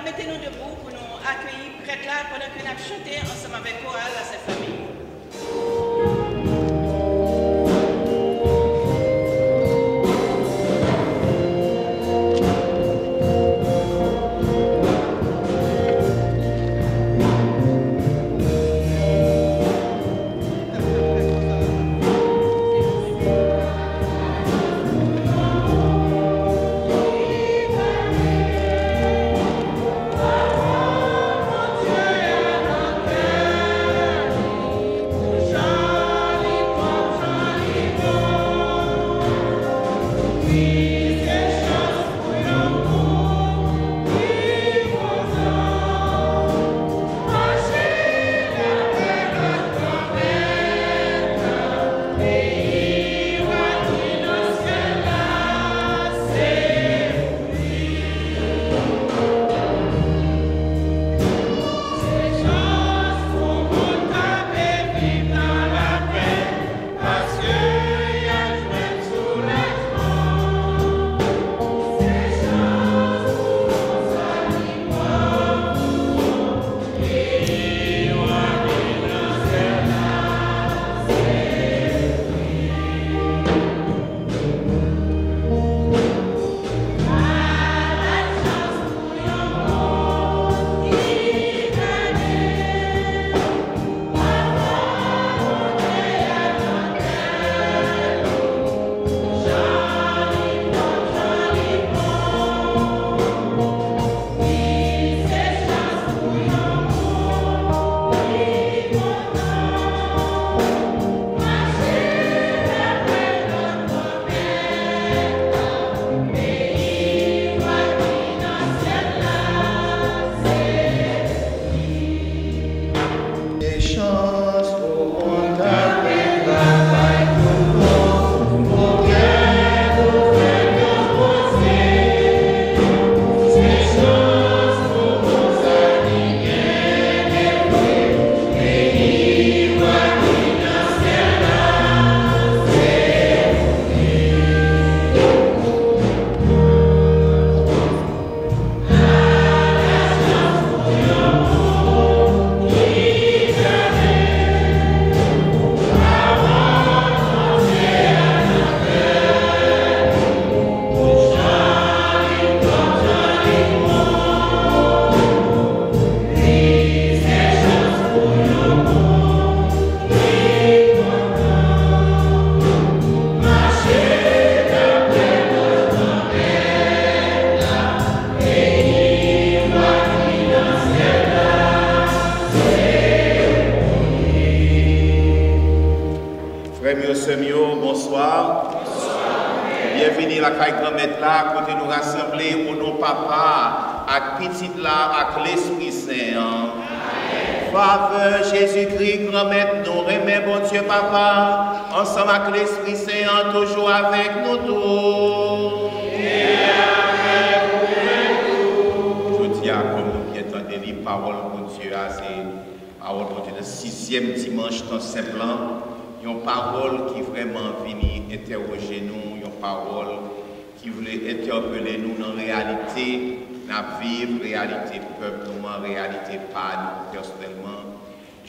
Mettez-nous debout pour nous accueillir prêtre là pendant que nous avons chanté ensemble avec chorale à cette famille.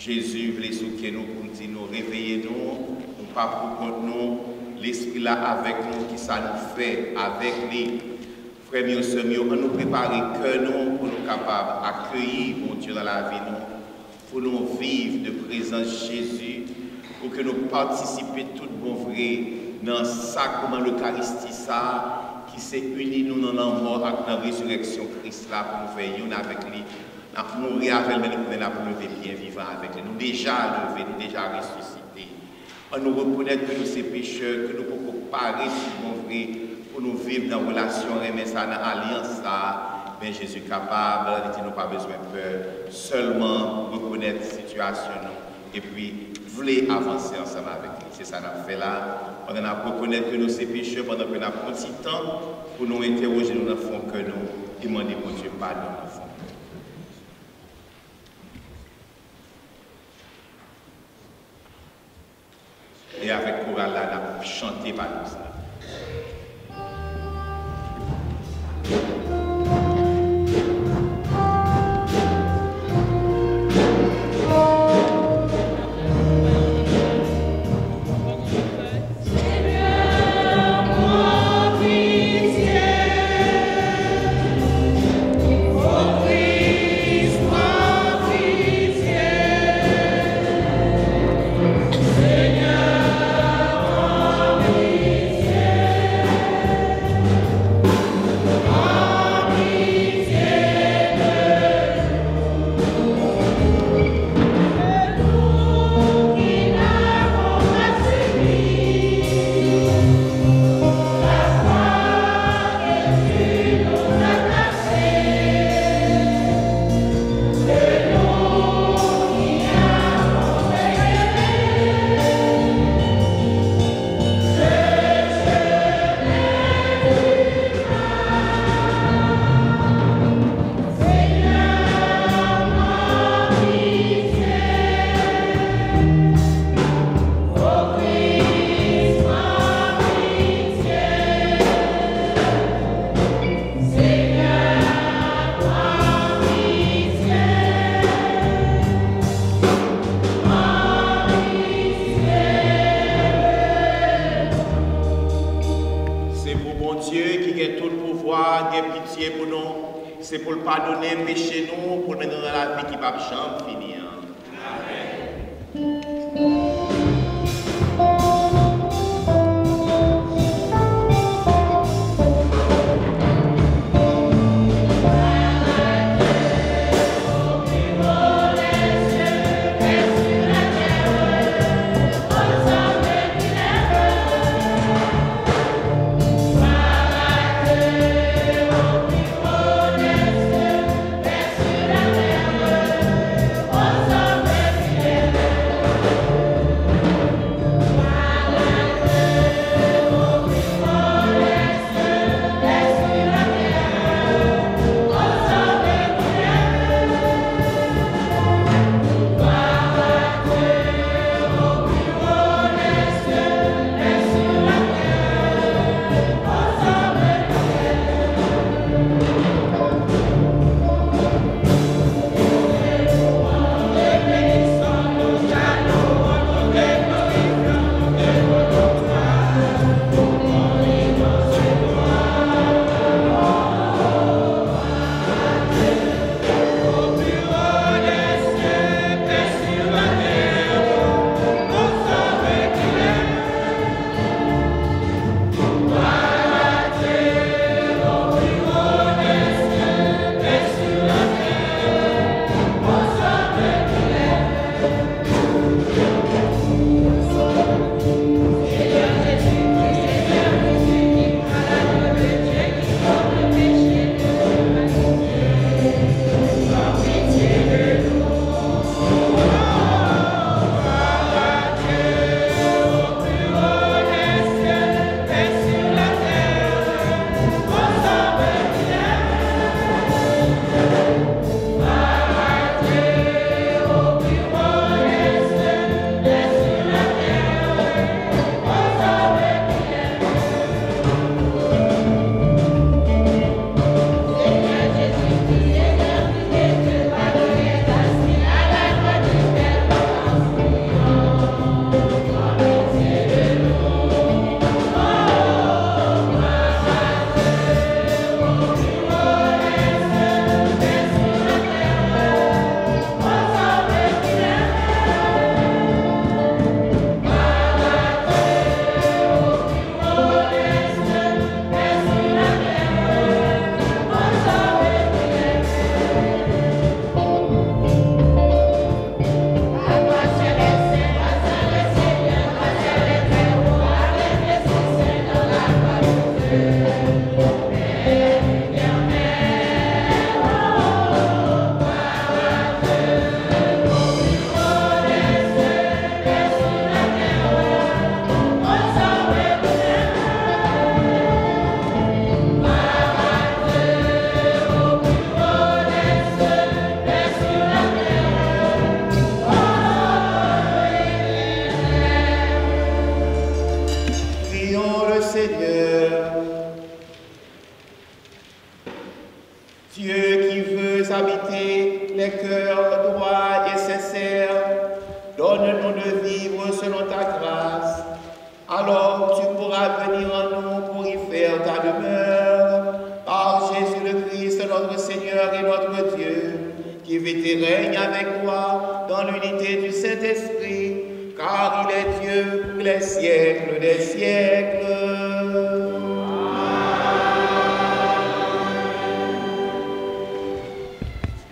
Jésus voulait soutenir nous pour nous réveiller nous, pas pour contre nous, l'esprit là avec nous, qui ça nous fait avec lui. Frères mieux, sœurs mieux, on nous préparer que nous pour nous capables d'accueillir mon Dieu dans la vie nous, pour nous vivre de présence Jésus, pour que nous participions tout bon vrai dans ça comment l'Eucharistie ça, qui s'est uni nous dans la mort avec la résurrection Christ là pour nous faire une avec lui. Nous mourir avec lui, nous pour lever bien vivant avec lui. Nous déjà levés, nous déjà ressuscités. On nous reconnaît que nous sommes pécheurs, que nous pouvons parer sur bon vrai pour nous vivre dans la relation, mais ça, dans l'alliance là. Mais Jésus est capable, il n'a pas besoin de peur, seulement reconnaître la situation et puis voulez avancer ensemble avec lui. C'est ça qu'on a fait là. On a reconnaître que nous sommes pécheurs pendant que nous avons pris du temps pour nous interroger nous dans le fond que nous demander pour Dieu pardon dans le fond. Et avec chorale là, on a chanté par nous ça. pour pardonner péché nous, pour nous donner la vie qui va jamais finir. Dieu qui veut habiter les cœurs droits et sincères, donne-nous de vivre selon ta grâce. Alors tu pourras venir en nous pour y faire ta demeure. Par Jésus le Christ, notre Seigneur et notre Dieu, qui vit et règne avec toi dans l'unité du Saint-Esprit, car il est Dieu pour les siècles des siècles.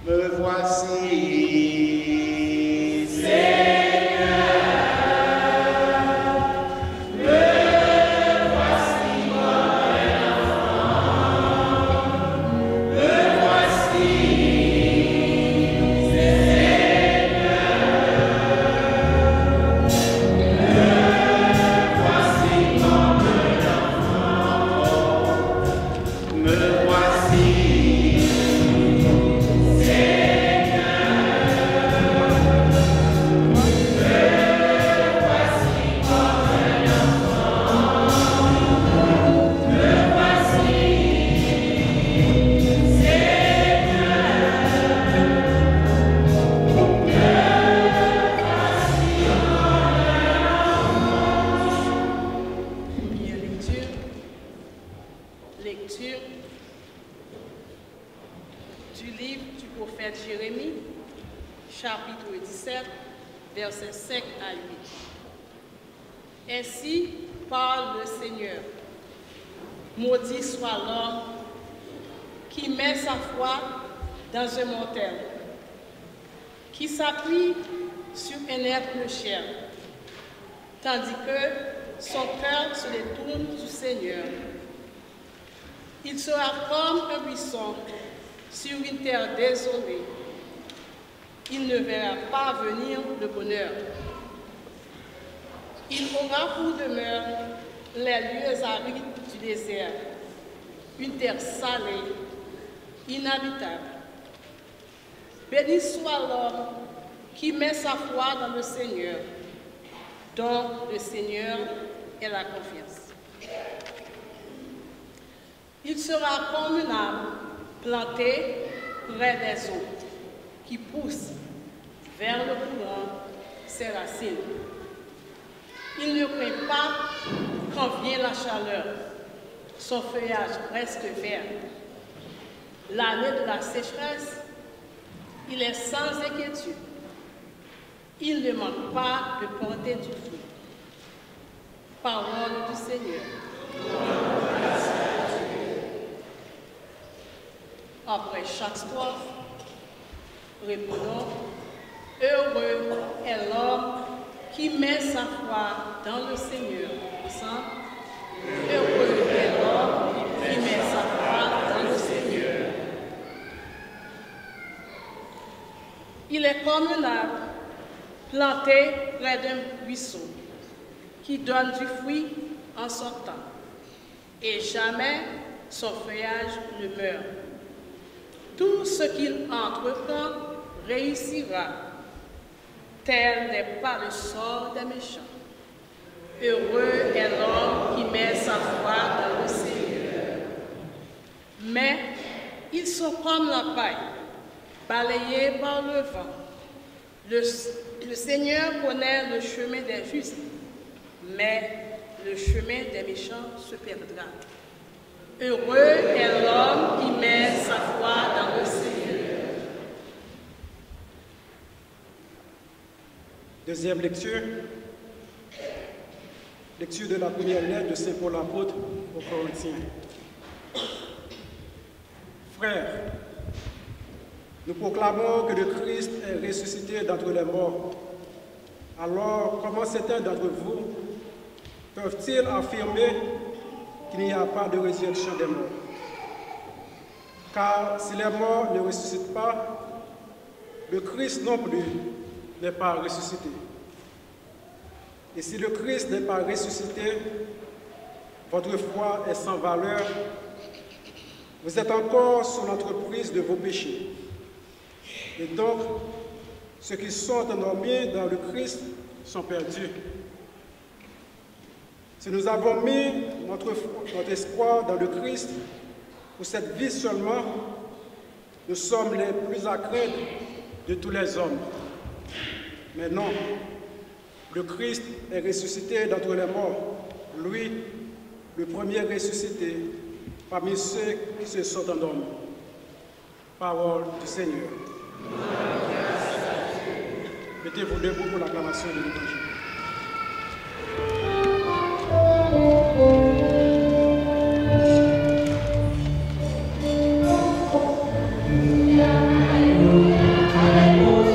Me voici, Seigneur, me voici comme un enfant, me voici, Seigneur, me voici comme un enfant, me voici. Seigneur. du livre du prophète Jérémie, chapitre 17, versets 5 à 8. Ainsi parle le Seigneur. Maudit soit l'homme qui met sa foi dans un mortel, qui s'appuie sur un être de chair, tandis que son cœur se détourne du Seigneur. Il sera comme un buisson sur une terre désolée. Il ne verra pas venir le bonheur. Il aura pour demeure les lieux arides du désert, une terre salée, inhabitable. Béni soit l'homme qui met sa foi dans le Seigneur, dont le Seigneur est la confiance. Il sera comme un arbre planté près des eaux, qui pousse vers le courant ses racines. Il ne craint pas quand vient la chaleur. Son feuillage reste vert. L'année de la sécheresse, il est sans inquiétude. Il ne manque pas de porter du fruit. Parole du Seigneur. Après chaque strophe, répondons, heureux est l'homme qui met sa foi dans le Seigneur. Ensemble, heureux est l'homme qui met sa foi dans le Seigneur. Il est comme un arbre planté près d'un buisson qui donne du fruit en son temps, et jamais son feuillage ne meurt. Tout ce qu'il entreprend réussira. Tel n'est pas le sort des méchants. Heureux est l'homme qui met sa foi dans le Seigneur. Mais ils sont comme la paille, balayés par le vent. Le Seigneur connaît le chemin des justes, mais le chemin des méchants se perdra. Heureux est l'homme qui met sa foi dans le Seigneur. Deuxième lecture. Lecture de la première lettre de Saint Paul apôtre aux Corinthiens. Frères, nous proclamons que le Christ est ressuscité d'entre les morts. Alors, comment certains d'entre vous peuvent-ils affirmer qu'il n'y a pas de résurrection des morts? Car si les morts ne ressuscitent pas, le Christ non plus n'est pas ressuscité. Et si le Christ n'est pas ressuscité, votre foi est sans valeur. Vous êtes encore sous l'emprise de vos péchés. Et donc, ceux qui sont endormis dans le Christ sont perdus. Si nous avons mis notre espoir dans le Christ pour cette vie seulement, nous sommes les plus à craindre de tous les hommes. Mais non, le Christ est ressuscité d'entre les morts, lui, le premier ressuscité, parmi ceux qui se sont endormis. Parole du Seigneur. Mettez-vous debout pour l'acclamation de l'Évangile. Alléluia.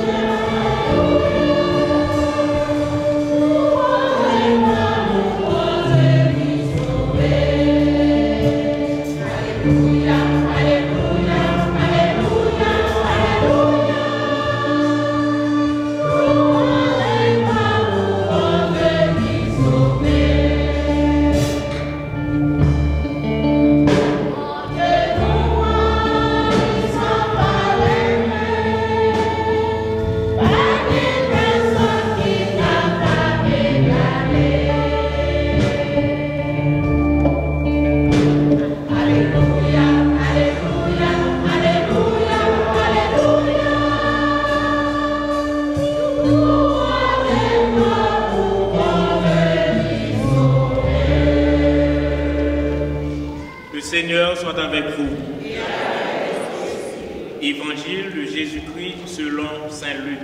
Évangile de Jésus-Christ selon saint Luc.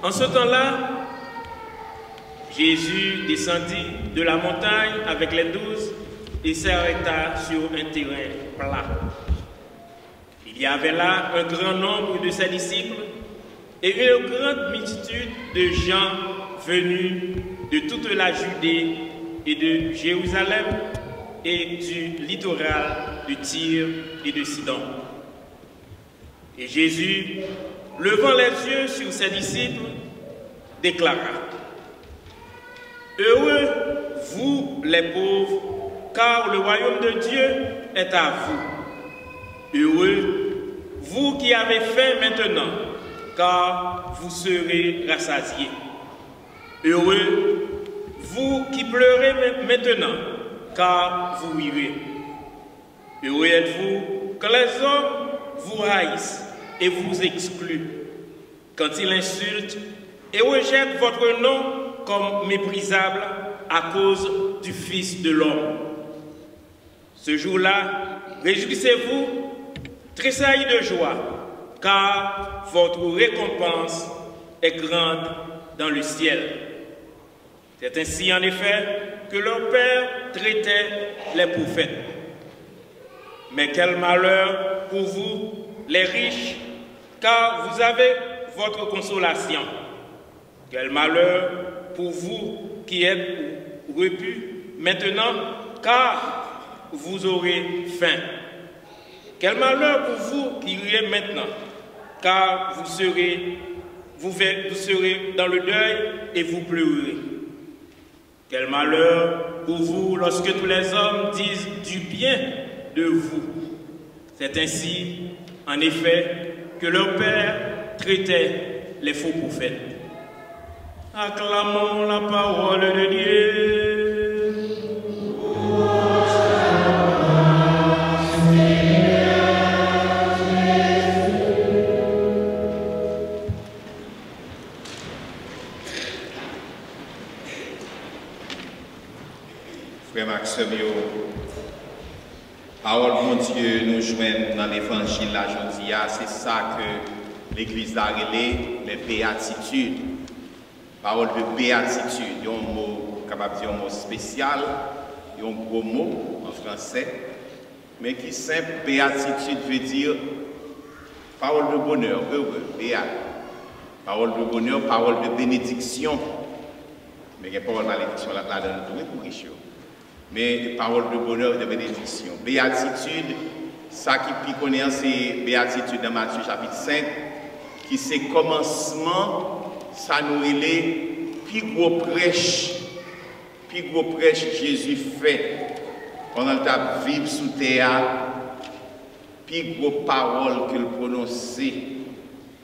En ce temps-là, Jésus descendit de la montagne avec les 12 et s'arrêta sur un terrain plat. Il y avait là un grand nombre de ses disciples et une grande multitude de gens venus de toute la Judée et de Jérusalem et du littoral de Tyr et de Sidon. Et Jésus, levant les yeux sur ses disciples, déclara: Heureux, vous les pauvres, car le royaume de Dieu est à vous. Heureux, vous qui avez faim maintenant, car vous serez rassasiés. Heureux, vous qui pleurez maintenant, car vous rirez. Heureux êtes-vous quand les hommes vous haïssent et vous excluent, quand ils insultent et rejettent votre nom comme méprisable à cause du Fils de l'homme. Ce jour-là, réjouissez-vous, tressaillez de joie, car votre récompense est grande dans le ciel. C'est ainsi en effet que leur Père traitait les prophètes. Mais quel malheur pour vous, les riches, car vous avez votre consolation. Quel malheur pour vous qui êtes repus maintenant, car vous aurez faim. Quel malheur pour vous qui riez maintenant, car vous serez dans le deuil et vous pleurez. Quel malheur pour vous lorsque tous les hommes disent du bien de vous. C'est ainsi, en effet, que leur Père traitait les faux prophètes. Acclamons la parole de Dieu. Frère Maxime, parole mon Dieu nous joignent dans l'évangile aujourd'hui. C'est ça que l'Église a relé, les béatitudes. Parole de béatitude, un mot capable de dire un mot spécial, un gros mot en français, mais qui simple, béatitude veut dire parole de bonheur, heureux, béat. Parole de bonheur, parole de bénédiction. Mais il y a parole de malédiction là-dedans pour riche. Mais parole de bonheur et de bénédiction. Béatitude, ça qui connaît, c'est béatitude dans Matthieu chapitre 5, qui c'est commencement. Ça nous est plus gros prêche Jésus fait pendant le temps vivre sous terre, plus gros paroles qu'il prononçait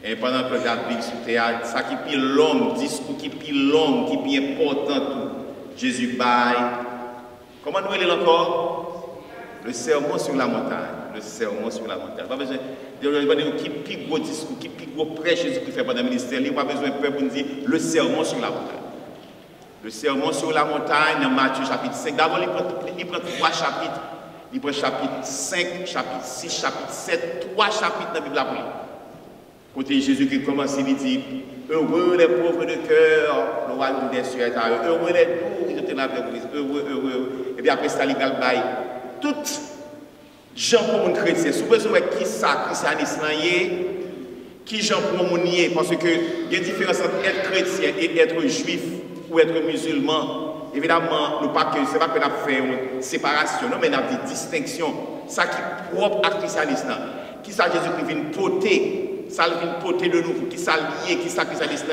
et pendant que le temps vivre sous terre, ça qui est plus long, discours qui est plus long, qui est plus important tout. Jésus baille. Comment nous est encore? Le sermon sur la montagne. Le sermon sur la montagne. Pas besoin de qui plus gros discours, qui plus gros prêche Jésus qui fait pendant le ministère. Il n'y a pas besoin de peur pour nous dire le sermon sur la montagne. Le sermon sur la montagne dans Matthieu chapitre 5. D'abord, il prend 3 chapitres. Il prend chapitre 5, chapitre 6, chapitre 7, 3 chapitres dans la Bible après. Côté Jésus qui commence, il dit heureux les pauvres de cœur, le royaume des cieux est à eux. Heureux les doux, ils étaient là avec vous. Heureux. Et puis après ça, il baille toutes gens pour mon chrétien. Si vous besoin qui ça, christianisme, qui gens pour mon nier, parce que il y a une différence entre être chrétien et être juif ou être musulman. Évidemment, ce n'est pas que nous avons fait une séparation, non, mais nous avons des distinctions. Ça qui est propre à christianisme. Qui ça Jésus-Christ vient poter, ça vient poter de nouveau, qui ça lié, qui ça christianisme,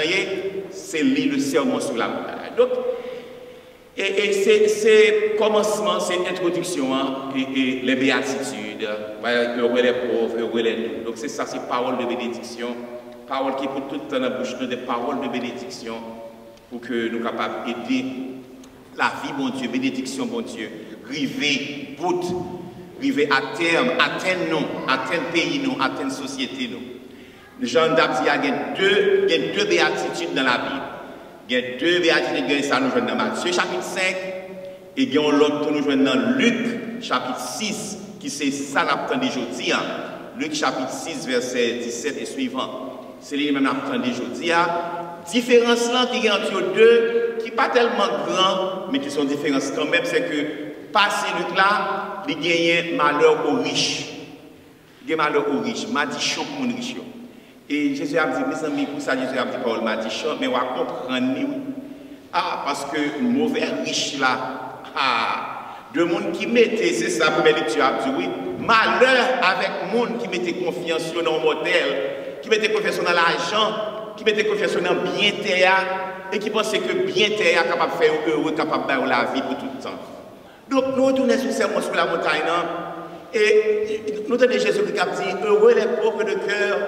c'est le sermon sur la montagne. Donc, et c'est commencement, c'est introduction, hein, et les béatitudes, heureux les pauvres, heureux les doux. Donc c'est ça, c'est parole de bénédiction, parole qui est pour tout le temps dans la bouche, des paroles de bénédiction, pour que nous soyons capables d'aider la vie, bon Dieu, bénédiction, bon Dieu, river, bout, river à terme, atteindre pays, nous, atteindre société, nous. Jean d'Abdi, il y a deux béatitudes dans la Bible. Il y a 2 béatitudes, ça nous joignent dans Matthieu chapitre 5, et il y a l'autre nous joignent dans Luc chapitre 6, qui c'est ça l'attendait aujourd'hui. Luc chapitre 6, verset 17 et suivant. C'est les mêmes l'attendait aujourd'hui. Différence là qui est entre deux, qui n'est pas tellement grand, mais qui sont différences quand même, c'est que passer Luc là, il gagne malheur aux riches. Il gagne malheur aux riches, madichon pour les riches. Et Jésus a dit, mes amis, pour ça Jésus a dit Paul madichon, mais on va comprendre. Parce que mauvais riche là, de monde qui mettait, c'est ça pour lecture a dit oui, malheur avec monde qui mettait confiance dans le modèle, qui mettait confiance dans l'argent, qui mettait confiance dans le bien terre et qui pensait que bien terre est capable de faire heureux, capable de faire la vie pour tout le temps. Donc nous retournons sur sermon sur la montagne et nous tenons Jésus qui a dit heureux les pauvres de cœur,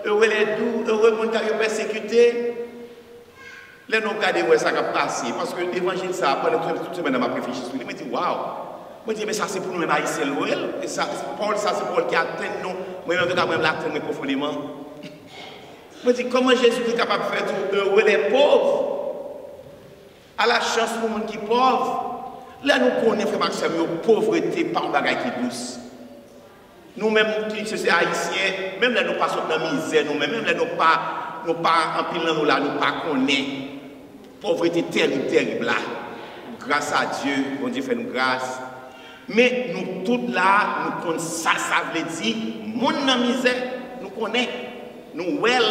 heureux les doux, heureux les gens qui sont persécutés. Là, nous regardons où ça va passer. Parce que l'évangile, ça, pendant toute semaine, on m'a réfléchi sur lui. Je me dis, waouh! Je me dis, mais ça, c'est pour nous, même haïtiens, et ça, Paul, ça, c'est Paul qui atteint nous. Moi-même, je vais l'atteindre profondément. Je me dis, comment Jésus est capable de faire tout heureux les pauvres? À la chance pour les gens qui sont pauvres. Là, nous connaissons, frère Maxime, la pauvreté par un bagage qui est douce. Nous-mêmes, qui sommes haïtiens, même là, nous passons dans la misère, nous-mêmes, même là, nous pas en pile dans nous là, nous pas connaissons. Pauvreté terrible là. Grâce à Dieu, bon Dieu fait nous grâce. Mais nous tous là, nous connaissons ça veut dire, mon dans misère, nous connaissons. Nous well,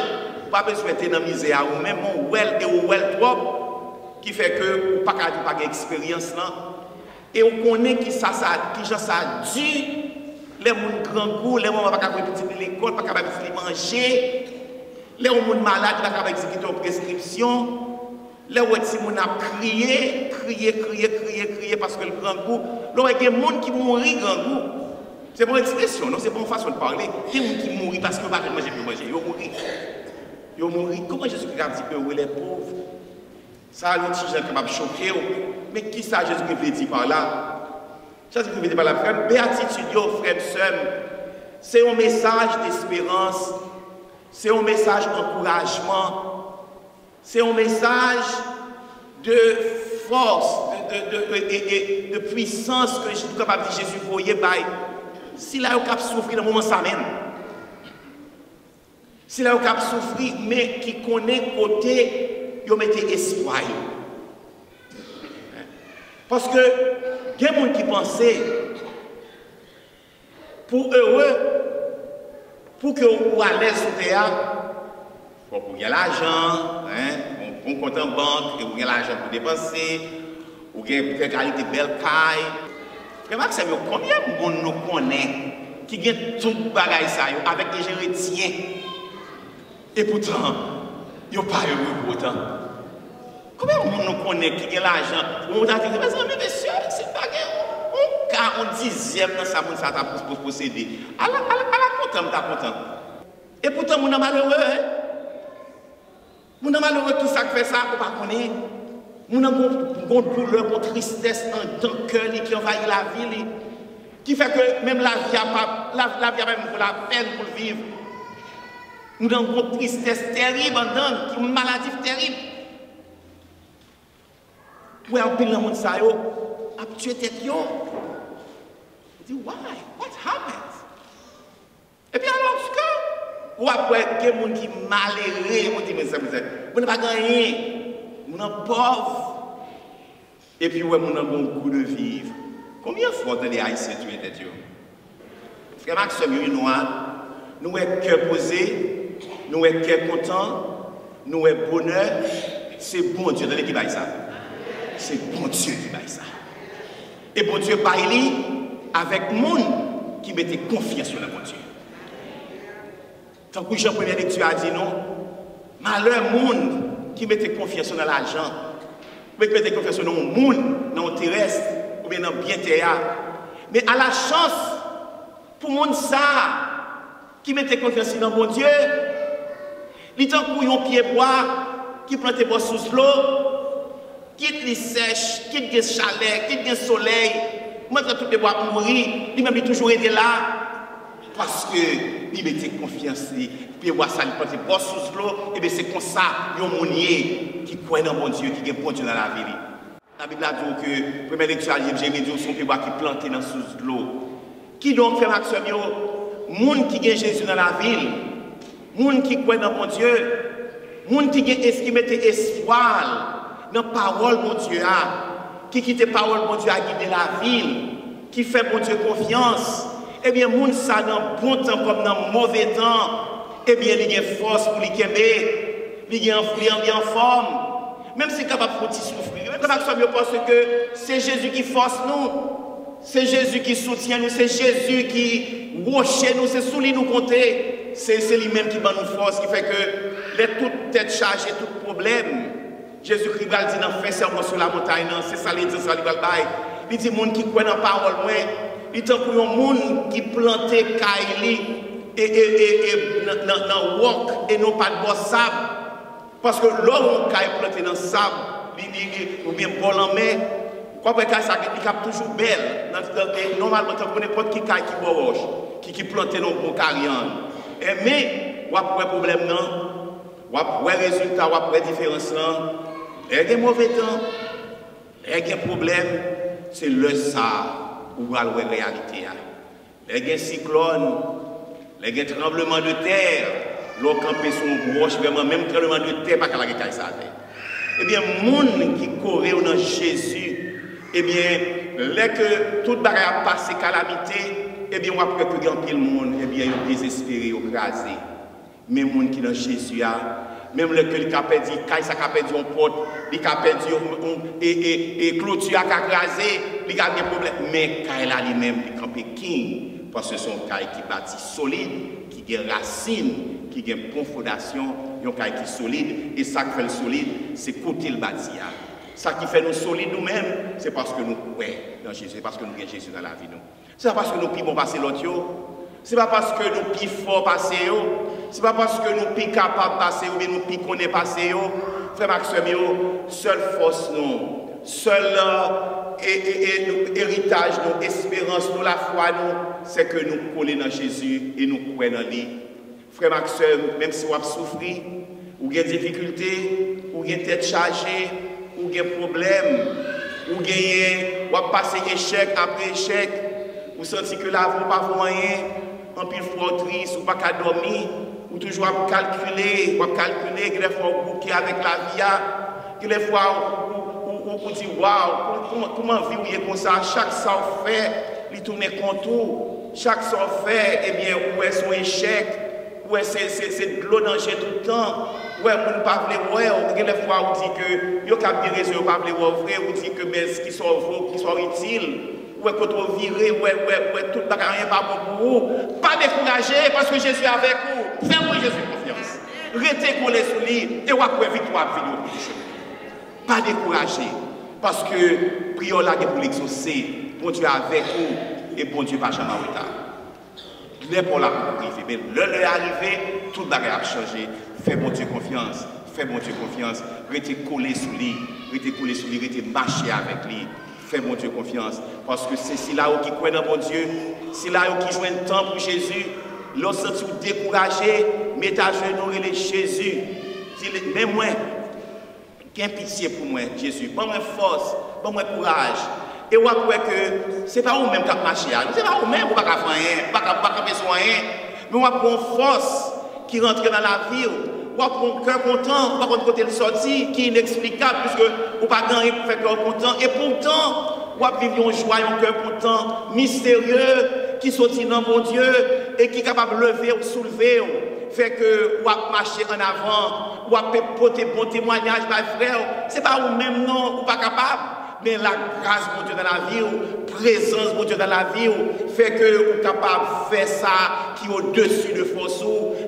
pas besoin d'être dans misère, ou même on well et on well trop, qui fait que pas pas d'expérience là. Et on connaît qui ça dit, les gens grand goût, les gens pas capable de l'école, pas capable de manger, les gens malades, pas capable d'exécuter une prescription. Là où si on a crié parce que le grand goût, là il y a des gens qui mourent grand goût. C'est pas une expression, non, c'est pas une façon de parler. Il y a des gens qui mourent parce que ne peuvent pas manger, ils mourent. Comment Jésus-Christ a dit que les pauvres? Ça a l'autre gens capable de choquer. Mais qui ça Jésus-Christ veut dire par là? Jésus-Christ veut dire par là, frère, béatitude, frère, sœur, c'est un message d'espérance, c'est un message d'encouragement. C'est un message de force, de puissance que je suis capable de dire Jésus voyait. Si là, il a souffrir dans le moment ça même. Si là, il a souffrir, mais qui connaît côté, il met espoir. Parce que, il y a des gens qui pensaient, pour heureux, pour que vous soyez à l'aise sur théâtre, pour qu'il y ait l'argent, on compte en banque, et vous avez l'argent pour dépenser, vous avez peut-être des belles cailles. Frère Maxime, combien de monde nous connaît qui ont tout le bagage avec des héritiens et pourtant, ils n'ont pas heureux pour autant. Combien de monde nous connaît qui ont l'argent? On a dit, mais monsieur, c'est pas un dixième dans sa monde, ça t'a pour posséder. À la content. Et pourtant, on est malheureux. Nous avons malheureux tout ça qui fait ça, on ne pas connaître. Nous avons une douleur, une tristesse dans le cœur qui envahit la vie, qui fait que même la vie a même pour la peine pour vivre. Nous avons une tristesse terrible, une maladie terrible. Oui, on peut le monde ça, a tué tête. On dit, why? What happened? Et puis alors, ou après, il y a des gens qui sont malheureux, on dit, mais ça, vous n'avez pas gagné, vous êtes pauvres. Et puis, vous avez un bon goût de vivre. Combien de fois dans les haïtiens tu es Dieu? Frère Maxime, nous sommes cœur posé, nous sommes cœur content, nous sommes bonheur. C'est bon Dieu qui va ça. C'est bon Dieu qui va ça. Et bon Dieu parle avec le monde qui mettait confiance sur le bon Dieu. Tant que Jean première lecture a dit non, malheur monde qui mettait confiance dans l'argent, qui mettait confiance dans le monde, dans le terrestre, ou bien dans le bien terre. Mais à la chance, pour le monde ça, qui mettait confiance dans mon Dieu, il tant pour un pied bois, qui plantait bois sous l'eau, quitte les sèches, quitte les chalets, quitte le soleil, montre tous les bois mourir, lui-même il toujours été là. Parce que il mettait confiance, puis voir ça, il portait bois sous l'eau, et bien c'est comme ça, il y a un monnier qui croit dans mon Dieu, qui est bon Dieu dans la vie. La Bible a dit que, première lecture, j'ai mis son bois qui planté dans sous l'eau. Qui donc fait action? Moun qui gagne Jésus dans la ville, moun qui croit dans mon Dieu, moun qui mette espoir dans la parole mon Dieu, qui quitte la parole mon Dieu à guider la ville, qui fait mon Dieu confiance. Eh bien, moun ça dans bon temps comme dans mauvais temps, eh bien, il y a force pour les kembe, il y a en forme, même si c'est capable de souffrir, même parce que c'est Jésus qui force nous, c'est Jésus qui soutient nous, c'est Jésus qui rocher nous, c'est sous lui nous compter, c'est lui-même qui bat nous force, qui fait que les toutes têtes chargées, tout problème, Jésus-Christ va dire dans fait serment sur la montagne, c'est ça, il dit ça, il dit, monde qui croit dans la parole, il dit, pour un monde qui plantait Kaili et dans roc et non pas de bois sable. Parce que l'homme qui est planté dans le sable, ou bien bol en mer, quoi que ça, il est toujours belle. Normalement, on n'importe qui caille qui boit roche, qui planté dans le carrière. Mais, on a un problème, on a un résultat, on a un différence. Il y a un mauvais temps, il y a un problème, c'est le ça. Ou à la réalité. Les gens cyclones, les gens tremblements de terre, l'eau campé sur une roche, vraiment, même tremblement de terre, pas qu'à la gueule ça. Eh bien, les gens qui courent dans Jésus, eh bien, les que toute bagarre a passé calamité, eh bien, on va prendre que grand monde, eh bien, ils sont désespérés, ils sont crasés. Mais les gens qui sont dans Jésus, même le que les a perdu, quand il a perdu une porte, il a perdu et clôture a crasé, il a des problèmes. Mais quand il a lui-même, il a campé king, parce que c'est un caille qui bâtit solide, qui a racines, qui a une fondation, un caille qui est solide. Et ça qui fait le solide, c'est côté le bâti. Ça qui fait nous solides nous-mêmes, c'est parce que nous croyons dans Jésus, c'est parce que nous avons Jésus dans la vie. C'est pas parce que nous pouvons passer l'autre. Ce n'est pas parce que nous plus fort passer, ce n'est pas parce que nous plus capables passer ou bien nous plus connaissons passer. Frère Maxime, seule force, nous, seul héritage, nous, espérance, nous, la foi, nous, c'est que nous collons dans Jésus et nous croyons dans lui. Frère Maxime, même si vous avez souffert, ou avez des difficultés, ou avez tête chargée, ou avez des problèmes, ou avez passé échec après échec, vous sentez que là, vous n'avez pas rien. En pile fois triste, ou pas qu'à dormir, ou toujours à calculer, que les fois vous bouquez avec la vie, que les fois vous dites waouh, comment vivre comme ça, chaque ça fait, il tourne contour, chaque ça fait, eh bien, où est son échec, où est c'est de l'eau danger tout le temps, où est vous ne pas vrai, ou les fois vous dites que, vous avez bien raison, vous ne pas vrai, vous dites que ce qui sont vrais, qui sont utiles. Ou est-ce que vous virez, ou est tout le monde n'est pas bon pour vous. Pas décourager parce que Jésus est avec vous. Faites-moi Jésus confiance. Restez collés sur lui et vous avez victoire venir au bout du chemin. Pas décourager parce que prions là pour l'exaucer. Bon Dieu est avec vous et bon Dieu pas jamais en retard. Les pour la pour arriver. Mais le arrivé, tout le monde a changé. Faites bon Dieu confiance. Faites bon Dieu confiance. Restez collés sur lui. Restez collés sur lui. Restez marcher avec lui. Fais mon Dieu confiance. Parce que c'est si là qui croit dans mon Dieu, si là qui joue un temps pour Jésus, lorsque tu es découragé, mets à genoux et Jésus. Mais moi, qu'un pitié pour moi, Jésus. Pas moi force, pas moi courage. Et on croit que ce n'est pas vous-même qui marchez. Ce n'est pas vous-même qui ne pouvez pas faire rien, pas besoin de rien. Mais on a une force qui rentre dans la vie. Ou à un cœur content, ou à un côté de sortie qui est inexplicable, puisque vous n'avez pas gagné pour faire cœur content. Et pourtant, ou à vivre une joie, un cœur content, mystérieux, qui sortit dans mon Dieu et qui est capable de lever ou soulever. Fait que vous à marcher en avant, ou à porter bon témoignage, mes frères. Ce n'est pas vous-même, non, ou pas capable. Mais la grâce, mon Dieu, dans la vie, présence, mon Dieu, dans la vie, fait que vous êtes capable de faire ça qui est au-dessus de force,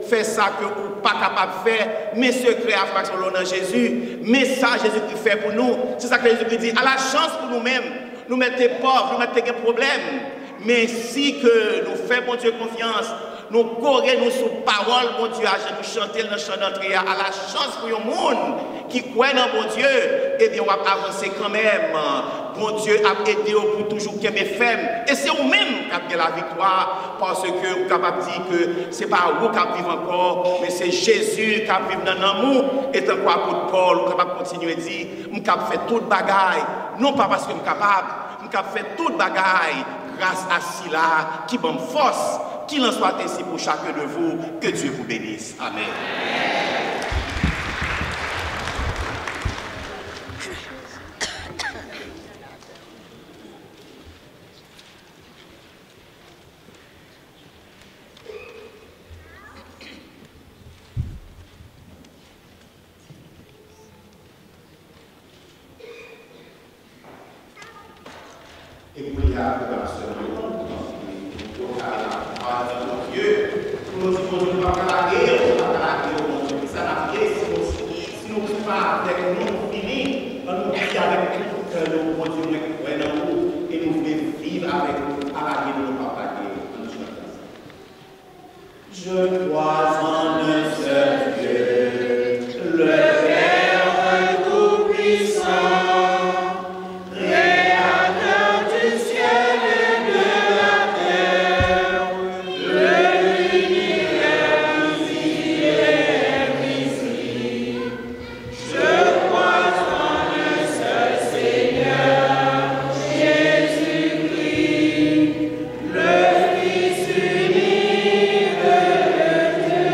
faire ça que vous n'êtes pas capable de faire, mais secret à fraction dans Jésus, mais ça, Jésus qui fait pour nous. C'est ça que Jésus dit, à la chance pour nous-mêmes, nous mettons pauvres, nous mettons des problèmes, mais si que nous faisons, mon Dieu, confiance, nous courons nous sous parole, mon Dieu, nous chanter dans le chant d'entrée, à la chance pour le monde qui croit dans mon Dieu, eh bien, on va avancer quand même. Mon Dieu a aidé pour toujours qu'il me fait. Et c'est vous-même qui avez la victoire, parce que vous êtes capable de dire que ce n'est pas vous qui vivez encore, mais c'est Jésus qui vit dans l'amour. Et tant quoi pour Paul, vous êtes capable de continuer à dire, je suis capable de faire toute bagaille, non pas parce que je suis capable, je suis capable de faire toute bagaille. grâce à cela, qui donne force, qu'il en soit ainsi pour chacun de vous, que Dieu vous bénisse. Amen. Et puis, il y a dans ce monde, pour Dieu, pour nous dire qu'on ne va pas la guerre, on ne va pas la guerre, ça n'a rien, si nous ne pas avec nous, fini, on nous dit avec nous que nous continuons à croire en nous et nous voulons vivre avec nous, à la guerre, nous ne va pas la guerre. Je crois en un seul Dieu, le Père Tout-Puissant. Le Fils unique de Dieu.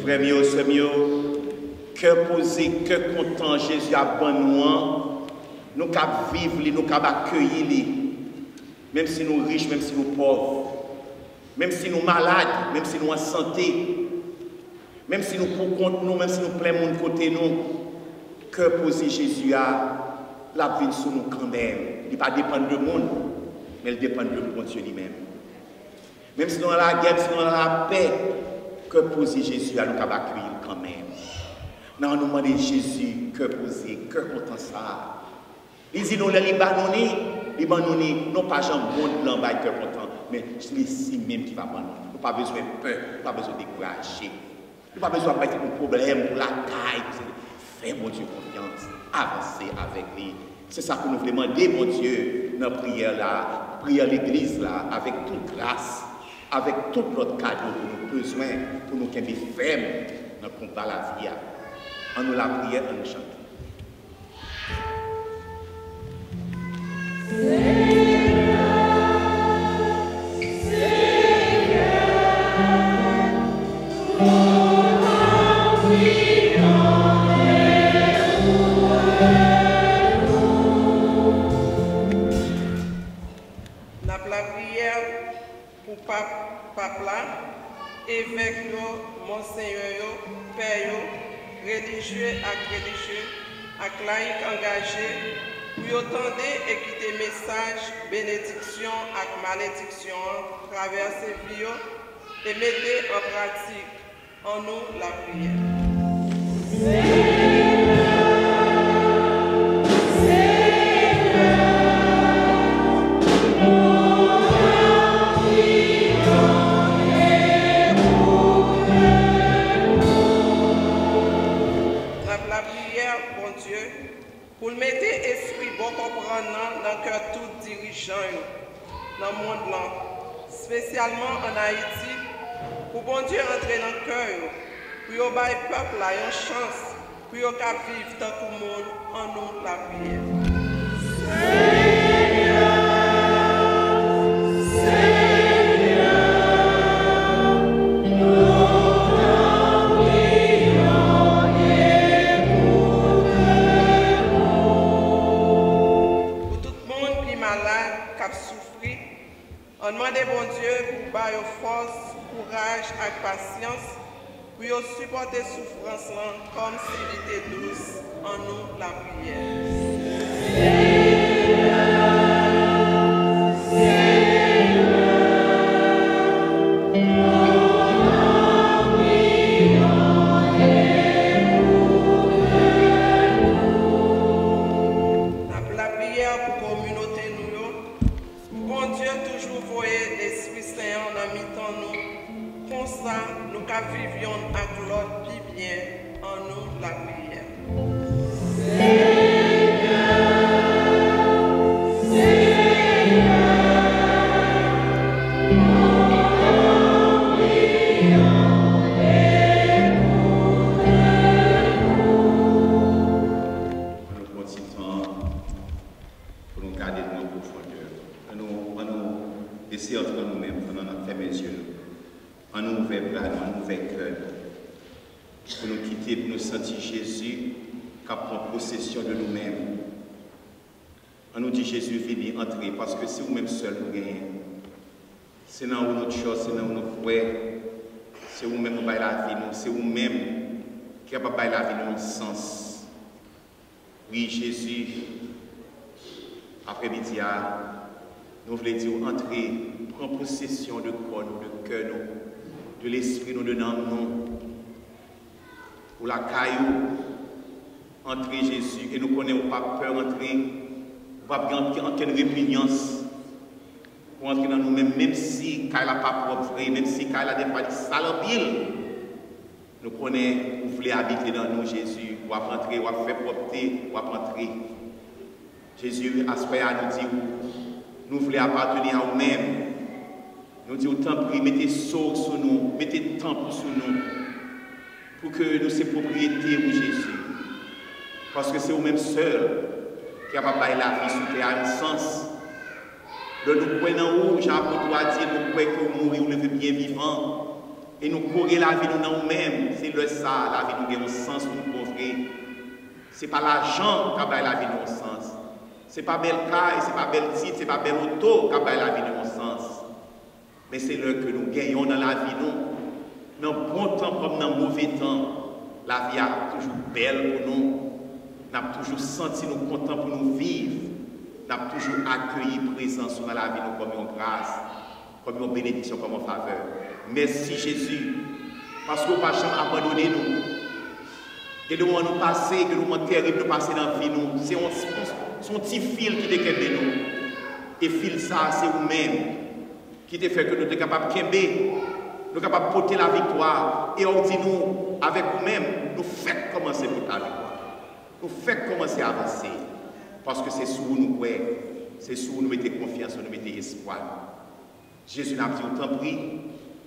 Frères mieux, sœurs mieux, cœur posé, cœur content, Jésus a bon nous cap vivre, nous cap accueillir, même si nous riches, même si nous pauvres, même si nous malades, même si nous en santé, même si nous pour compte nous, même si nous plein monde côté nous, cœur posé Jésus a la vie sur nous quand même. Il ne pas dépendre de monde, mais il dépend de bon Dieu lui-même. Même si nous avons la guerre, si nous avons la paix, cœur posé Jésus a nous accueillir quand même. Nous nous demandons Jésus, cœur posé, cœur content ça. Il dit nous les Libanais, non pas Jean bon dans le cœur content, mais c'est ici même qui va prendre. Nous n'avons pas besoin de peur, nous n'avons pas besoin de décourager. Nous n'avons pas besoin de mettre un problème pour la taille. Fais mon Dieu confiance, avancez avec lui. C'est ça que nous voulons demander, mon Dieu, dans la prière là, prière l'église là, avec toute grâce, avec tout notre cadeau que nous avons besoin pour nous qu'être fermes dans le combat la vie. En nous la prière, en nous chanter. Évêque, monseigneur, père, religieux et religieux, et laïcs engagés, pour entendre et quitter message, bénédiction et malédiction, traverser vie et mettre en pratique en nous la prière. Pour mettre esprit bon comprenant dans le cœur tout dirigeant dans le monde là, spécialement en Haïti, pour bon Dieu entrer dans le cœur, pour que le peuple ait une chance, pour qu'il vive tant que le monde en nous la prière. On demande bon Dieu pour donner force, courage et patience pour supporter souffrance comme s'il était douce en nous la prière. Nous vivions à l'autre plus bien en nous la prière. Nous continuons pour nous garder dans nos profondeurs. Nous essayer entre nous-mêmes, pendant notre fait mes yeux. En nous ouvert bras, en nous ouvert cœur, pour nous quitter, pour nous sentir Jésus qui prend possession de nous-mêmes. On nous dit Jésus, venez entrer, parce que c'est vous-même seul vous gagnez. C'est dans où notre chose, c'est dans où nous croyons, c'est vous-même qui avez la vie, c'est vous-même qui avez la vie dans le sens. Oui, Jésus, après-midi, nous voulons dire entrer, prendre possession de corps, de cœur, de l'esprit, nous donnons nous. Pour la caillou, entrer Jésus, et nous connaissons pas peur entrer, pas en quelle répugnance pour entrer dans nous-mêmes, même si Kaï n'a pas propre, même si Kaï a des fois des salopilles, nous connaissons, vous voulez habiter dans nous, Jésus, ou à entrer, ou à faire propreté, ou à entrer. Jésus, à ce moment nous dit, nous voulons appartenir à nous-mêmes. Nous disons, autant prie, mettez sceau sur nous, mettez temple sur nous, pour que nous soyons propriétés de Jésus. Parce que c'est vous-même seuls qui a pas la vie sur terre, un sens. De nous croyons en haut, Jean-Paul a dit, nous croyons que nous mourons, nous devons bien vivants. Et nous courir la vie nous dans nous-mêmes. C'est le ça, la vie nous a un sens pour nous vrai. Ce n'est pas l'argent qui a la vie nous un sens. Ce n'est pas belle caille, ce n'est pas belle titre, ce n'est pas belle auto qui a la vie nous un sens. Mais c'est l'heure que nous gagnons dans la vie, nous. Dans le bon temps comme dans le mauvais temps, la vie est toujours belle pour nous. Nous avons toujours senti nous contents pour nous vivre. Nous avons toujours accueilli présence dans la vie nous comme une grâce, comme une bénédiction, comme une faveur. Merci Jésus, parce que vous n'avez pas jamais abandonné nous. Que nous nous passer, que nous sommes terribles, nous passer dans la vie nous. C'est un petit fil qui décale nous. Et fil ça, c'est vous-même qui te fait que nous sommes capables de kembe, nous sommes capables de porter la victoire. Et on dit nous, avec vous-même, nous faites commencer pour la victoire. Nous faites commencer à avancer. Parce que c'est sous vous nous croyons, c'est sous vous nous mettez confiance, nous mettez espoir. Jésus n'a dit, autant prie,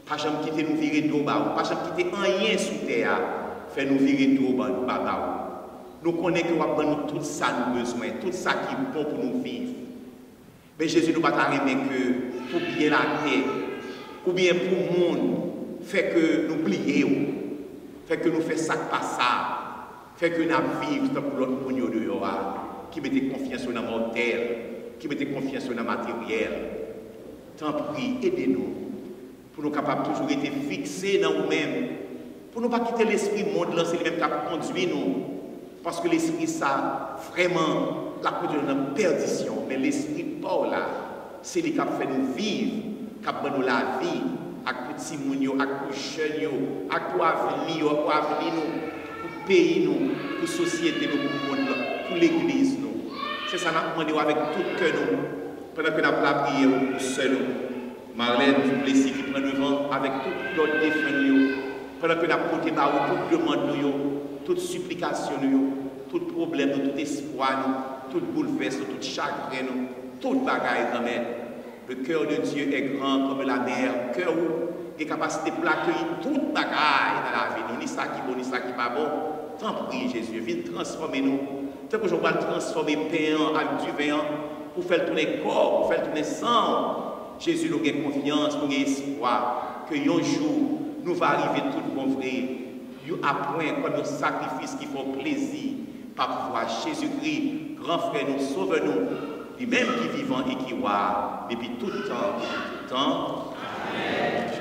pas jamais quitter nous virer d'eau, pas jamais quitter rien sous terre, fait nous virer d'eau, nous connaissons que nous avons tout ça nous besoin, tout ça qui est bon pour nous vivre. Mais Jésus nous va t'arriver que pour bien la terre, ou bien pour le monde, fait que nous plions, fait que nous faisons ça pas ça, fait que nous vivons pour l'autre monde de qui mettait confiance dans le mortel, qui mettait confiance dans le matériel. Tant pis, aidez-nous pour nous capables toujours être fixés dans nous-mêmes, pour ne pas quitter l'esprit monde là, c'est lui-même qui a conduit nous. Parce que l'esprit, ça, vraiment, la conduit dans la perdition. Mais l'esprit, Paul là, c'est lui qui a fait nous vivre, qui a fait nous la vie, avec petits mounions, avec les jeunes, avec pour avenir, pour pays, pour société, pour le monde, pour l'église. C'est ça que nous demandons avec tout cœur, pendant que nous avons la prière pour seul. Marlène Duplessis qui prend le vent avec tout l'autre défunt, pendant que nous avons porté toute demande, toute supplication, tout problème, tout espoir, tout bouleversement, tout chagrin, toute bagaille. Le cœur de Dieu est grand comme la mer, cœur où il est capable de accueillir toute bagaille dans la vie. Ni ça qui est bon, ni ça qui n'est pas bon. Tant pis, Jésus, viens transformer nous. Tant que je vais transformer pain avec du vin pour faire tourner corps, pour faire tourner sang. Jésus, nous avons confiance, nous avons espoir que un jour, nous va arriver tout bon vrai. Nous apprenons comme un sacrifice qui fait plaisir par pouvoir Jésus-Christ, grand frère, nous sauve-nous, lui-même qui est vivant et qui voit, depuis tout le temps, Amen.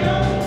Yo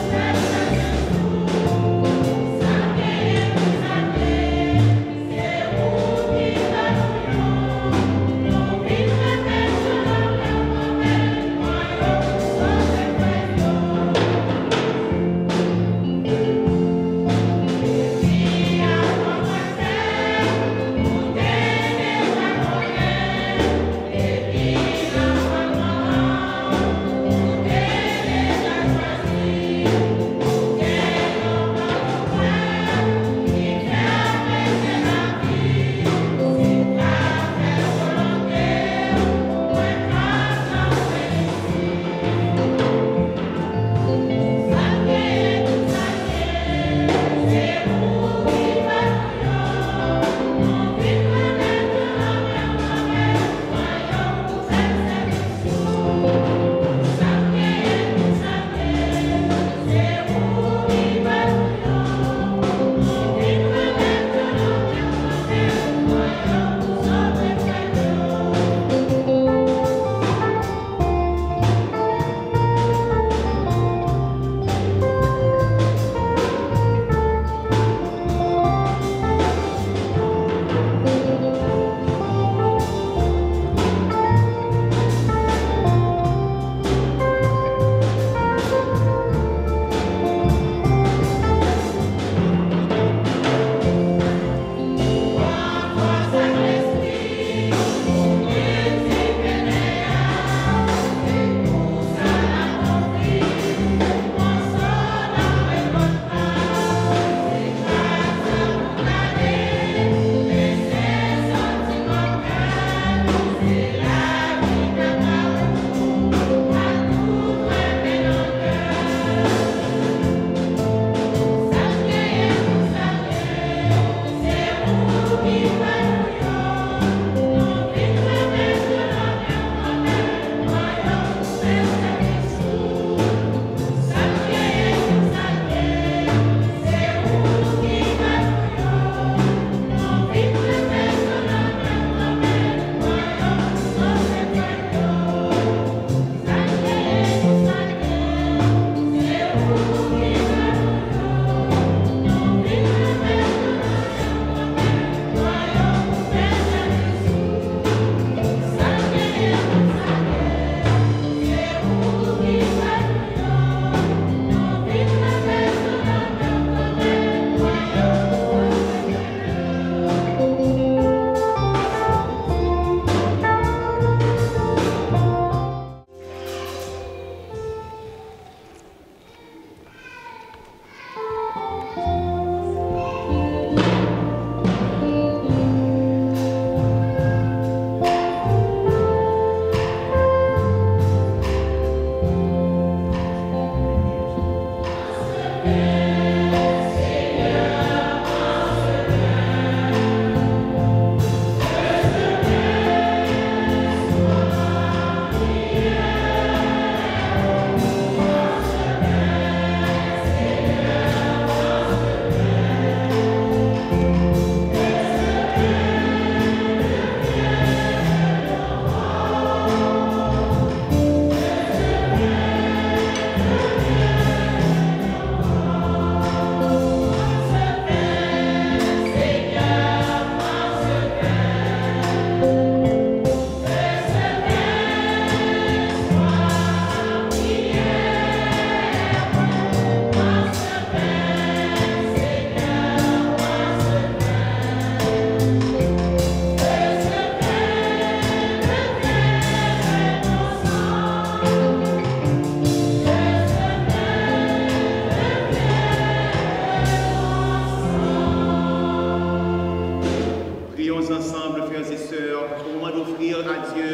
nous ensemble, frères et sœurs, au moment d'offrir à Dieu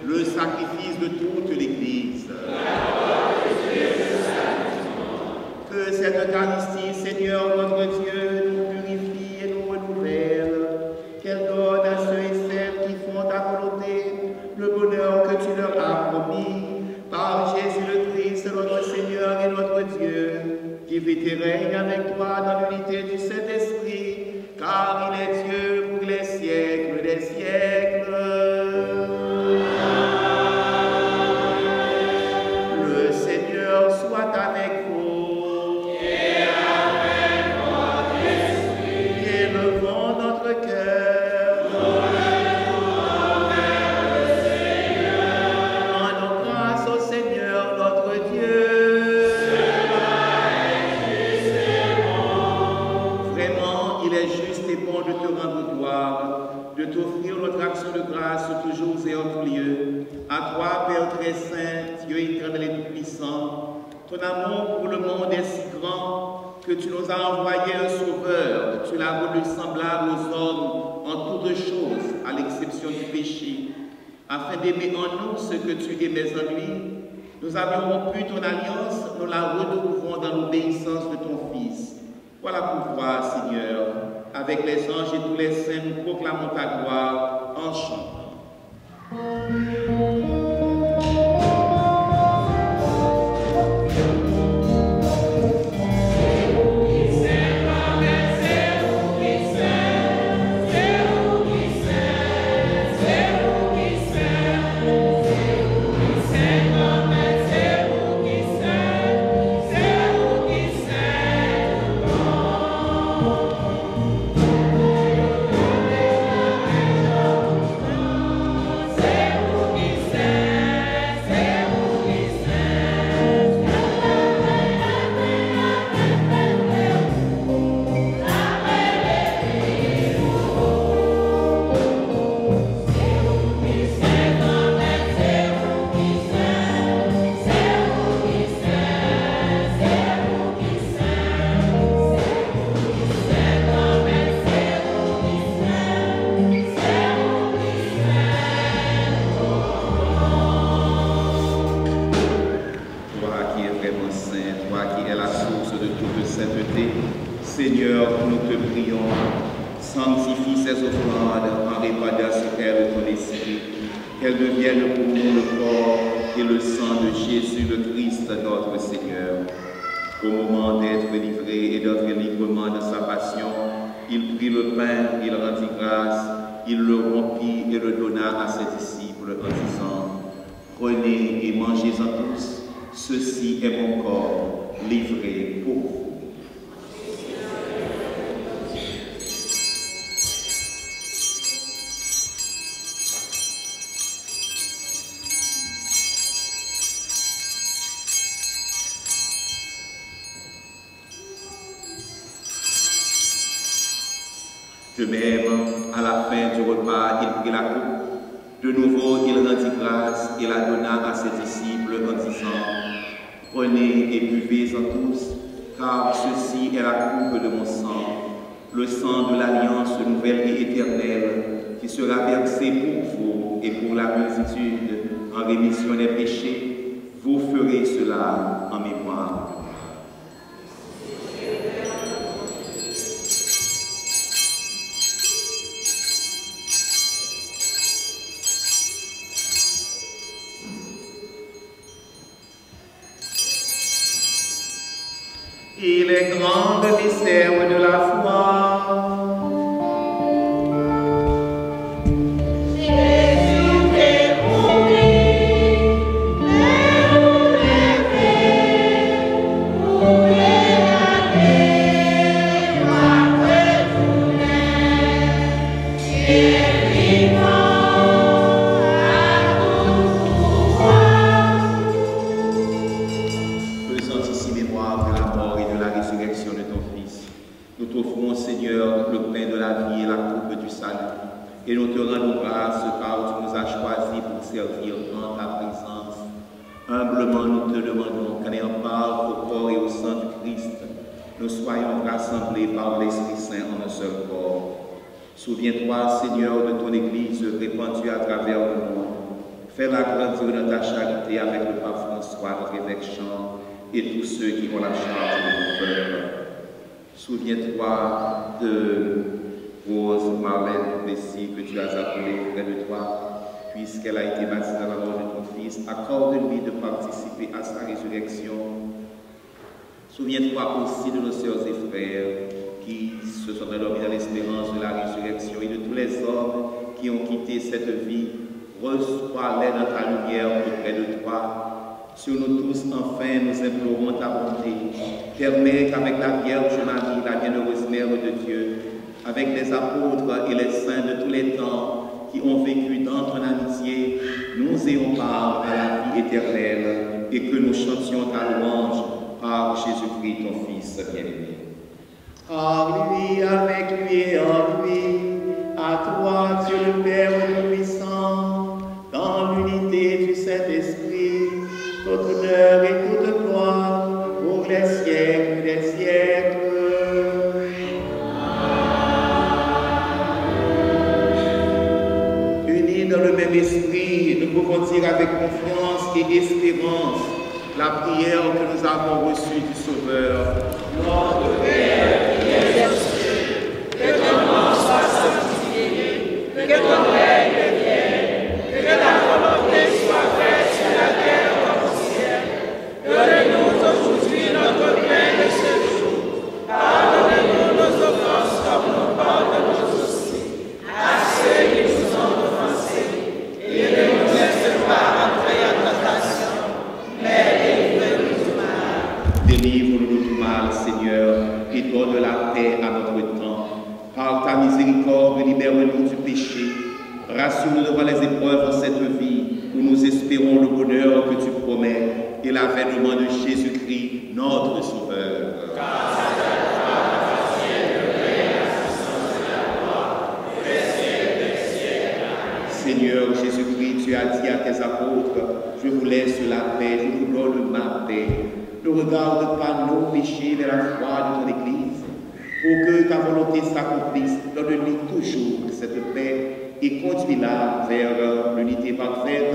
le sacrifice de toute l'Église. Que cette Eucharistie, Seigneur notre Dieu, nous purifie et nous renouvelle, qu'elle donne à ceux et celles qui font ta volonté le bonheur que tu leur as promis, par Jésus le Christ, notre Seigneur et notre Dieu, qui vit et règne avec toi dans l'unité du Saint-Esprit, car il est Dieu pour les siècles des siècles. Le Seigneur soit avec vous. Et avec votre esprit. Élevons notre cœur. Nous levons vers le Seigneur. Rendons grâce au Seigneur notre Dieu. De te rendre gloire, de t'offrir notre action de grâce toujours et en tout lieu. À toi, Père très saint, Dieu éternel et tout-puissant, ton amour pour le monde est si grand que tu nous as envoyé un sauveur. Tu l'as rendu semblable aux hommes en toutes choses, à l'exception du péché, afin d'aimer en nous ce que tu aimais en lui. Nous avions rompu ton alliance, nous la retrouvons dans l'obéissance de ton Fils. Voilà pourquoi, Seigneur, avec les anges et tous les saints, nous proclamons ta gloire en chantant. Seigneur, nous te prions, sanctifie ces offrandes en répandant sur elles ton esprit, qu'elles deviennent pour nous le corps et le sang de Jésus le Christ, notre Seigneur. Au moment d'être livré et d'entrer librement dans sa passion, il prit le pain, il rendit grâce, il le rompit et le donna à ses disciples en disant, « Prenez et mangez-en tous, ceci est mon corps livré pour vous. » De même, à la fin du repas, il prit la coupe. De nouveau, il rendit grâce et la donna à ses disciples en disant, « Prenez et buvez-en tous, car ceci est la coupe de mon sang, le sang de l'alliance nouvelle et éternelle, qui sera versé pour vous et pour la multitude en rémission des péchés. Vous ferez cela en mémoire. » Et les grands mystères de la foi. Et nous te rendons grâce car tu nous as choisis pour servir en ta présence. Humblement, nous te demandons qu'en ayant part au corps et au sang du Christ, nous soyons rassemblés par l'Esprit Saint en un seul corps. Souviens-toi, Seigneur, de ton Église répandue à travers le monde. Fais-la grandir dans ta charité avec le pape François, notre évêque Jean, et tous ceux qui ont la charge de ton peuple. Souviens-toi de Rose Marlène Messie que tu as appelée près de toi, puisqu'elle a été baptisée dans la mort de ton Fils. Accorde-lui de participer à sa résurrection. Souviens-toi aussi de nos sœurs et frères qui se sont endormis dans l'espérance de la résurrection et de tous les hommes qui ont quitté cette vie. Reçois-les dans ta lumière auprès de toi. Sur nous tous, enfin, nous implorons ta bonté. Permets qu'avec la Vierge Marie, la bienheureuse Mère de Dieu, avec les apôtres et les saints de tous les temps qui ont vécu dans ton amitié, nous ayons part à la vie éternelle et que nous chantions ta louange par Jésus-Christ, ton Fils bien-aimé. Par lui, avec lui et en lui, à toi, Dieu le Père Tout-Puissant, dans l'unité du Saint-Esprit, tout honneur et toute gloire pour les siècles des siècles. Unis dans le même esprit, nous pouvons dire avec confiance et espérance la prière que nous avons reçue du Sauveur. Notre Père qui es aux cieux, que ton nom soit sanctifié, que ton règne vienne, que ta volonté soit faite sur la terre comme au ciel. Donne-nous aujourd'hui notre pain de ce jour. Pardonne-nous nos offenses comme nous pardonnons aussi à ceux qui nous ont offensés. Et ne nous laisse pas entrer en tentation, mais délivre-nous du mal. Délivre-nous du mal, Seigneur, et donne la paix à notre temps. Par ta miséricorde, libère-nous du péché. Rassure-nous devant les épreuves de cette vie, où nous espérons le bonheur que tu promets et l'avènement de Jésus-Christ, notre Sauveur. Seigneur Jésus-Christ, tu as dit à tes apôtres, je vous laisse la paix, je vous donne ma paix. Ne regarde pas nos péchés, mais la foi de ton Église. Pour que ta volonté s'accomplisse, donne-lui toujours cette paix et conduis-la vers l'unité parfaite,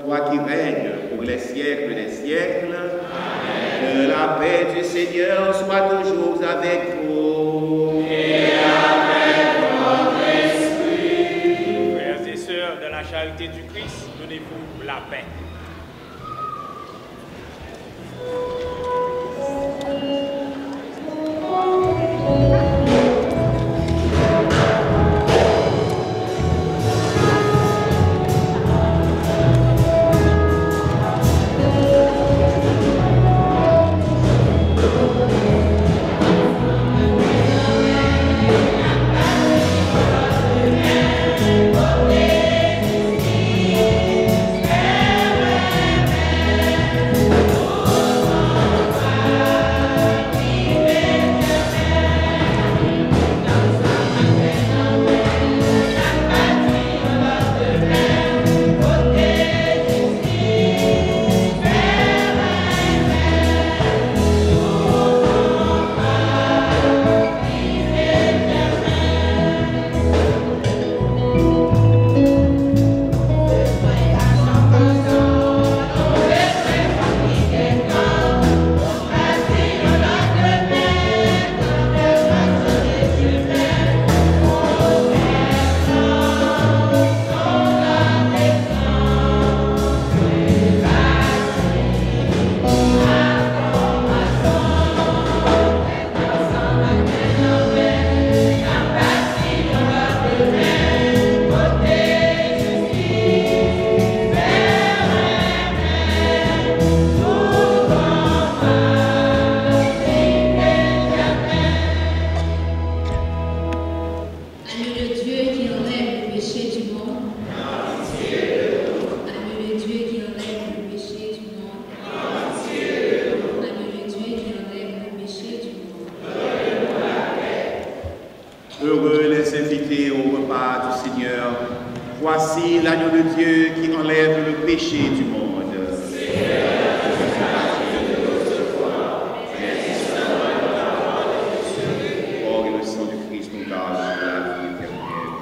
toi qui règnes pour les siècles des siècles. Amen. Que la paix du Seigneur soit toujours avec vous. Et avec votre esprit. Frères et sœurs de la charité du Christ, donnez-vous la paix. Heureux les invités au repas du Seigneur. Voici l'agneau de Dieu qui enlève le péché du monde. Or et le sang du Christ nous garde de la vie éternelle.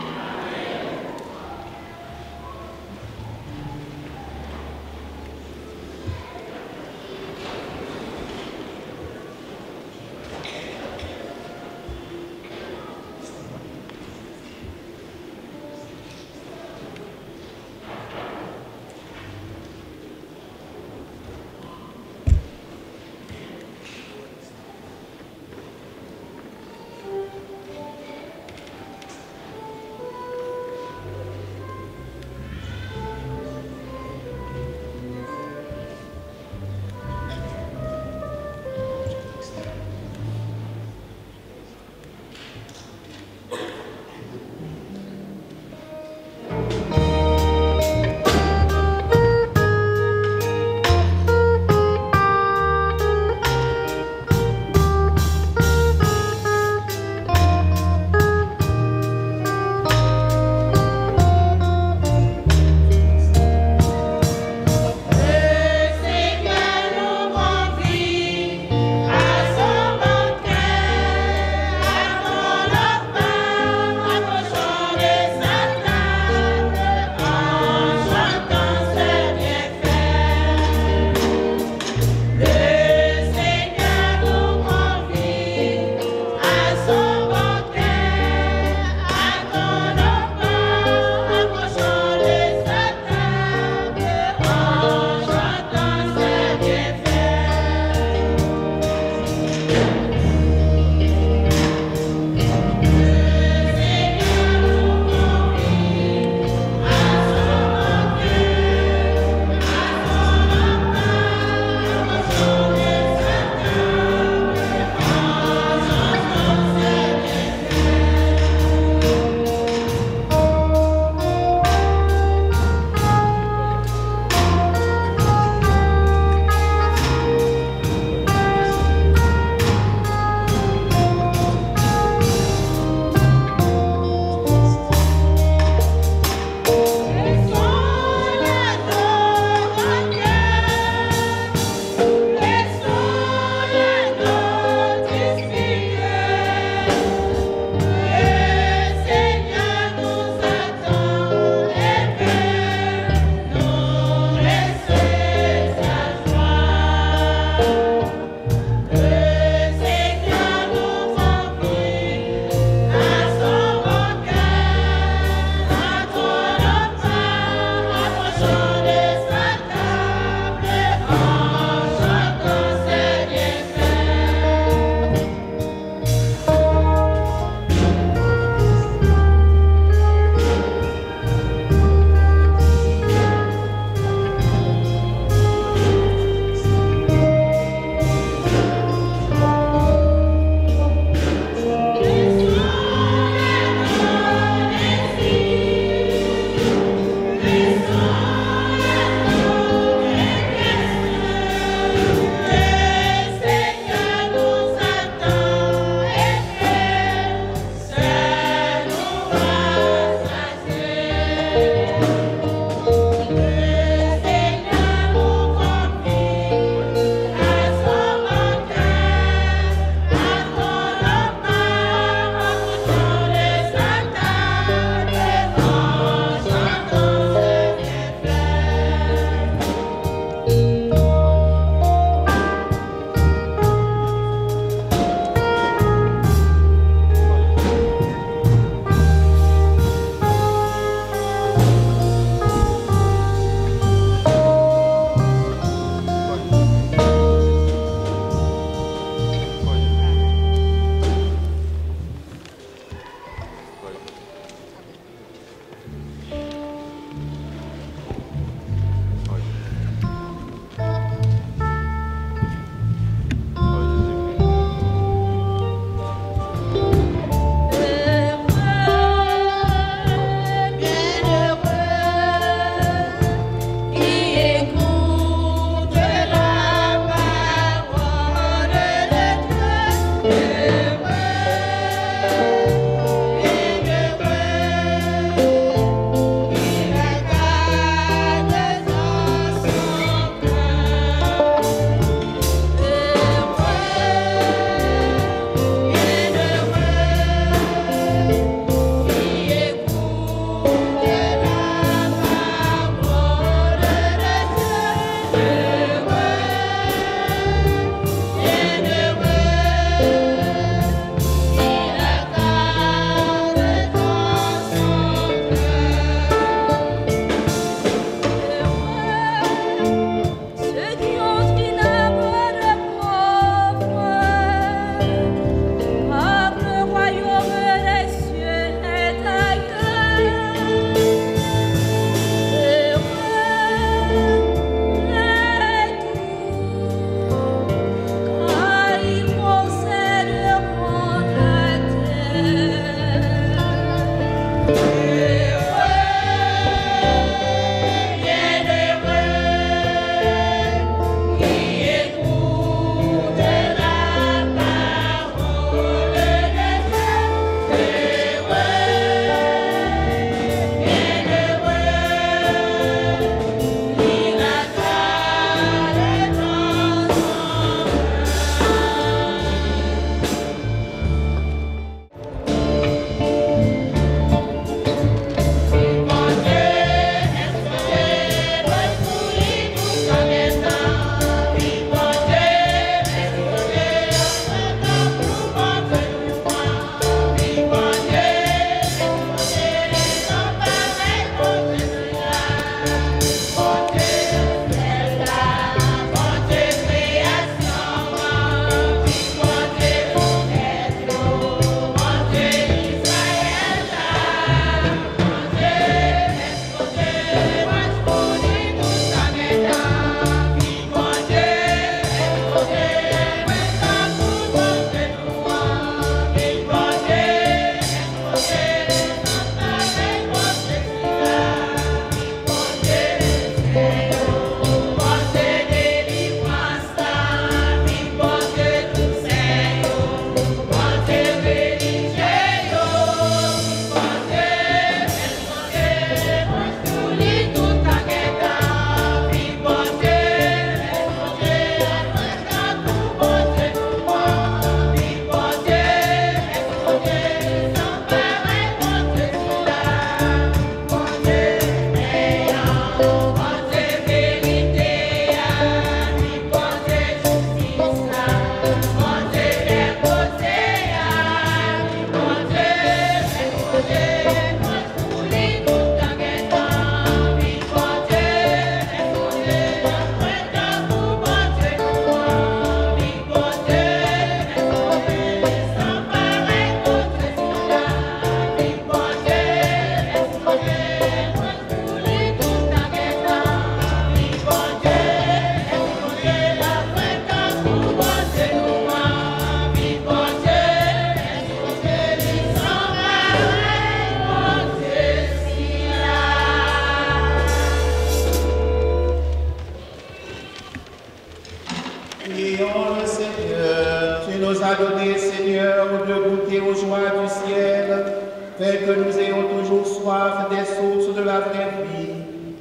Fais que nous ayons toujours soif des sources de la vraie vie.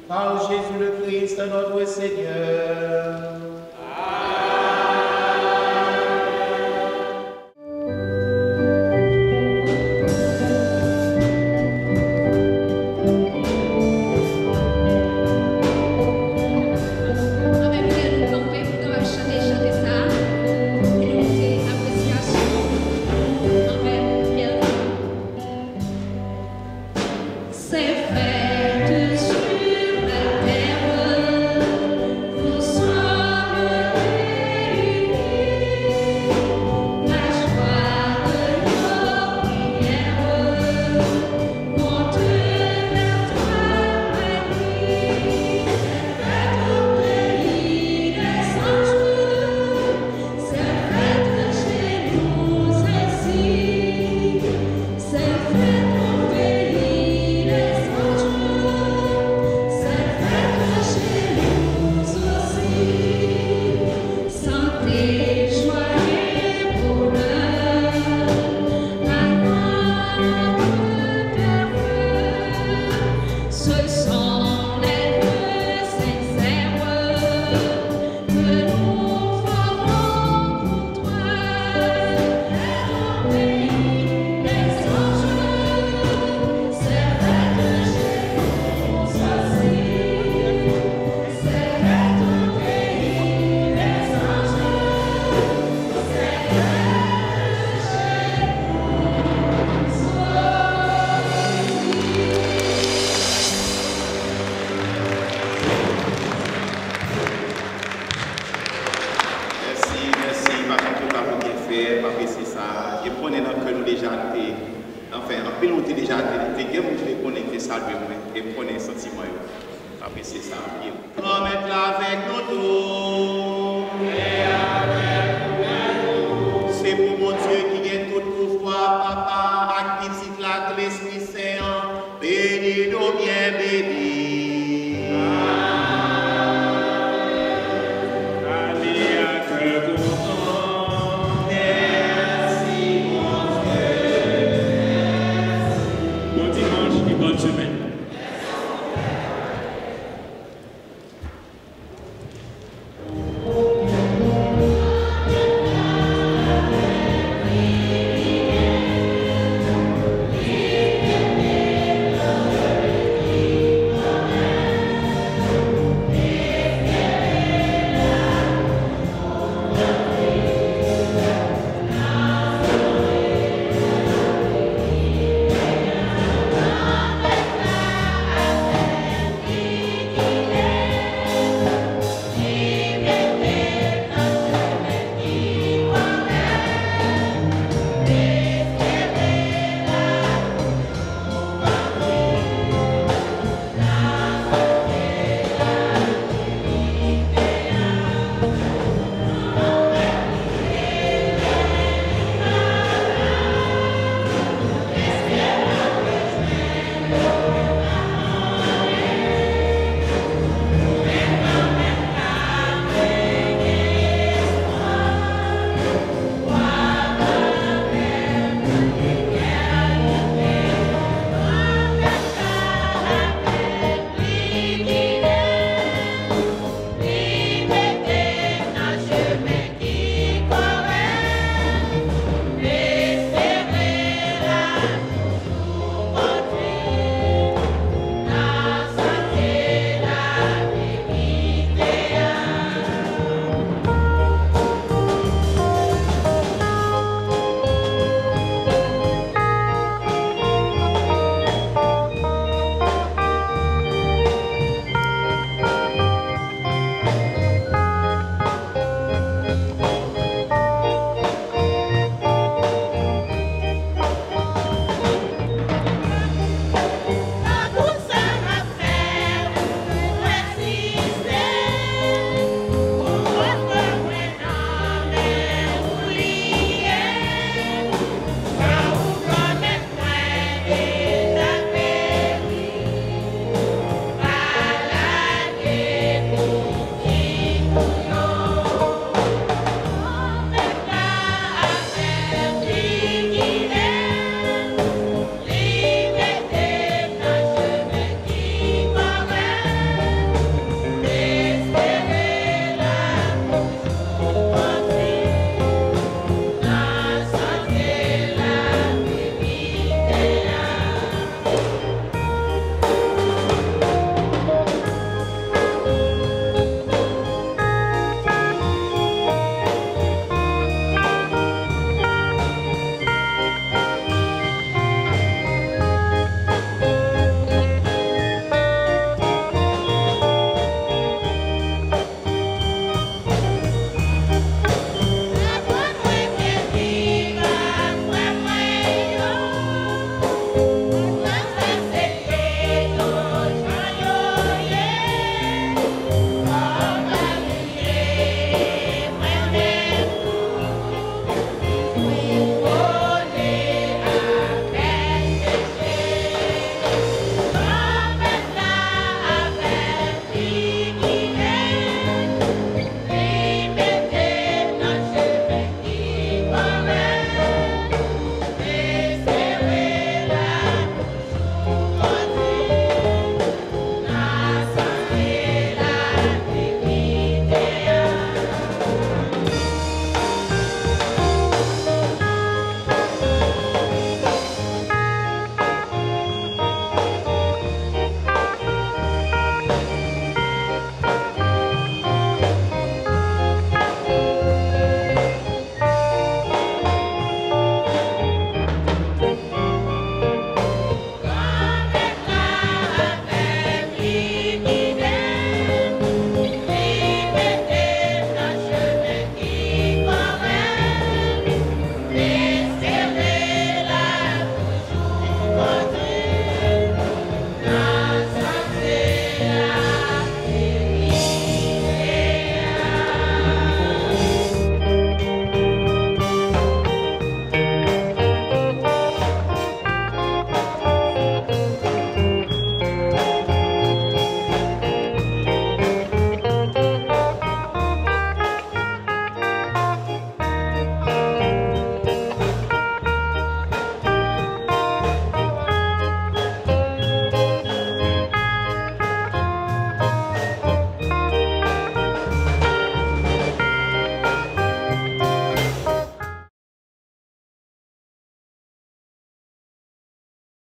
Par Jésus le Christ, notre Seigneur. L'Esprit Saint, bénis-nous bien bénis.